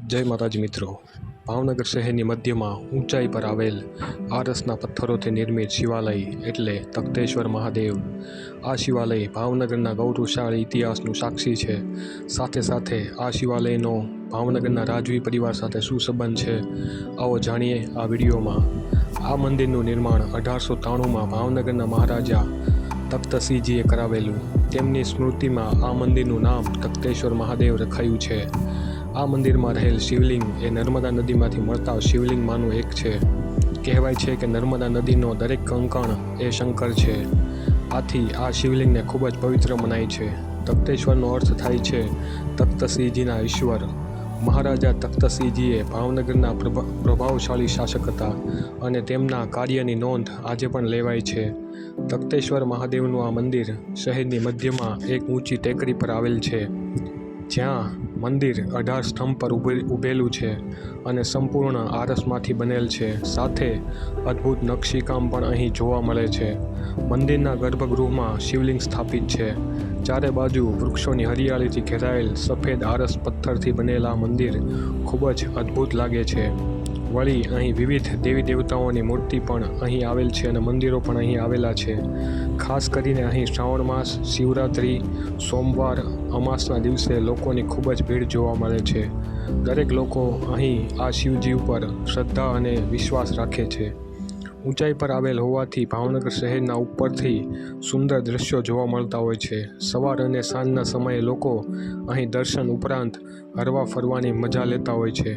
जय माताजी मित्रों। भावनगर शहर मध्य में ऊंचाई पर आवेल आरसना पत्थरों से निर्मित शिवालय एटले तख्तेश्वर महादेव। आ शिवालय भावनगर गौरवशाળી इतिहासનું साक्षी है। साथे साथे आ शिवालयનો भावनगर राजवी परिवार साथे શું સંબંધ છે, आओ जाणीए आ विडियो में। आ मंदिरનું निर्माण 1893 में भावनगर महाराजा तख्तसिंहजीए करावेलू। તેમની સ્મૃતિમાં આ મંદિરનું નામ તખ્તેશ્વર મહાદેવ રખાયું છે। આ મંદિરમાં રહેલ શિવલિંગ એ નર્મદા નદીમાંથી મળતા શિવલિંગમાંનું એક છે। કહેવાય છે કે નર્મદા નદીનો દરેક કંકણ એ શંકર છે। આથી આ શિવલિંગને ખૂબ જ પવિત્ર મનાય છે। તખ્તેશ્વરનો અર્થ થાય છે તખ્તસિંહજીના ઈશ્વર। મહારાજા તખ્તસિંહજીએ ભાવનગરના પ્રભાવશાળી શાસક હતા અને તેમના કાર્યની નોંધ આજે પણ લેવાય છે। તખ્તેશ્વર મહાદેવનું આ મંદિર શહેરની મધ્યમાં એક ઊંચી ટેકરી પર આવેલ છે, જ્યાં મંદિર 18 સ્તંભ પર ઊભેલું છે અને સંપૂર્ણ આરસમાંથી બનેલ છે। સાથે અદ્ભુત નકશીકામ પણ અહીં જોવા મળે છે। મંદિરના ગર્ભગૃહમાં શિવલિંગ સ્થાપિત છે। ચારે બાજુ વૃક્ષોની હરિયાળીથી ઘેરાયેલ સફેદ આરસ પથ્થરથી બનેલા મંદિર ખૂબ જ અદ્ભુત લાગે છે। વળી અહીં વિવિધ દેવી દેવતાઓની મૂર્તિ પણ અહીં આવેલ છે અને મંદિરો પણ અહીં આવેલા છે। ખાસ કરીને અહીં શ્રાવણ માસ, શિવરાત્રિ, સોમવાર, અમાસના દિવસે લોકોની ખૂબ જ ભીડ જોવા મળે છે। દરેક લોકો અહીં આ શિવજી ઉપર શ્રદ્ધા અને વિશ્વાસ રાખે છે। ઊંચાઈ પર આવેલ હોવાથી ભાવનગર શહેરના ઉપરથી સુંદર દ્રશ્યો જોવા મળતા હોય છે। સવાર અને સાંજના સમયે લોકો અહીં દર્શન ઉપરાંત હરવા ફરવાની મજા લેતા હોય છે।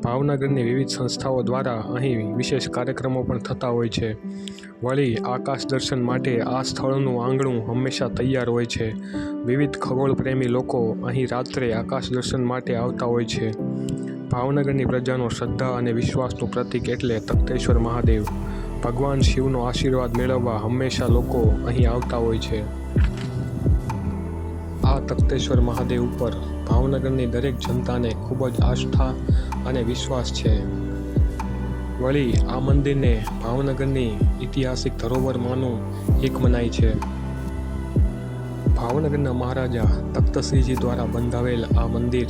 ભાવનગરની વિવિધ સંસ્થાઓ દ્વારા અહીં વિશેષ કાર્યક્રમો પણ થતા હોય છે। વળી આકાશ દર્શન માટે આ સ્થળનું આંગણું હંમેશા તૈયાર હોય છે। વિવિધ ખગોળ પ્રેમી લોકો અહીં રાત્રે આકાશ દર્શન માટે આવતા હોય છે। ભાવનગરની પ્રજાનો શ્રદ્ધા અને વિશ્વાસનું પ્રતીક એટલે તખ્તેશ્વર મહાદેવ। ભગવાન શિવનો આશીર્વાદ મેળવવા હંમેશા લોકો અહીં આવતા હોય છે। આ તખ્તેશ્વર મહાદેવ ઉપર ભાવનગરની દરેક જનતાને ખૂબ જ આસ્થા અને વિશ્વાસ છે। વળી આ મંદિરને ભાવનગરની ઐતિહાસિક ધરોહરમાંનું એક મનાય છે। ભાવનગરના મહારાજા તખ્તસિંહજી દ્વારા બંધાવેલ આ મંદિર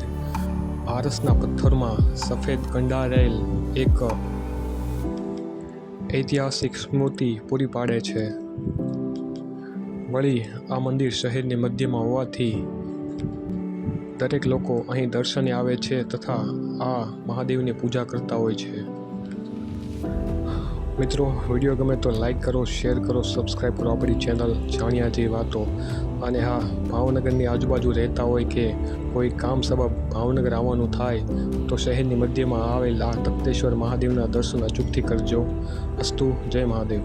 આરસના પથ્થરમાં સફેદ કંડારાયેલ એક ઐતિહાસિક સ્મૃતિ પૂરી પાડે છે। વળી આ મંદિર શહેરની મધ્યમાં હોવાથી દરેક લોકો અહીં દર્શને આવે છે તથા આ મહાદેવની પૂજા કરતા હોય છે। મિત્રો, વિડીયો ગમે તો લાઈક કરો, શેર કરો, સબસ્ક્રાઈબ કરો આપણી ચેનલ જાણ્યા જેવી વાતો। અને હા, ભાવનગરની આજુબાજુ રહેતા હોય કે કોઈ કામ સબબ ભાવનગર આવવાનું થાય તો શહેરની મધ્યમાં આવેલ આ તખ્તેશ્વર મહાદેવના દર્શન અચૂકથી કરજો। અસ્તુ, જય મહાદેવ।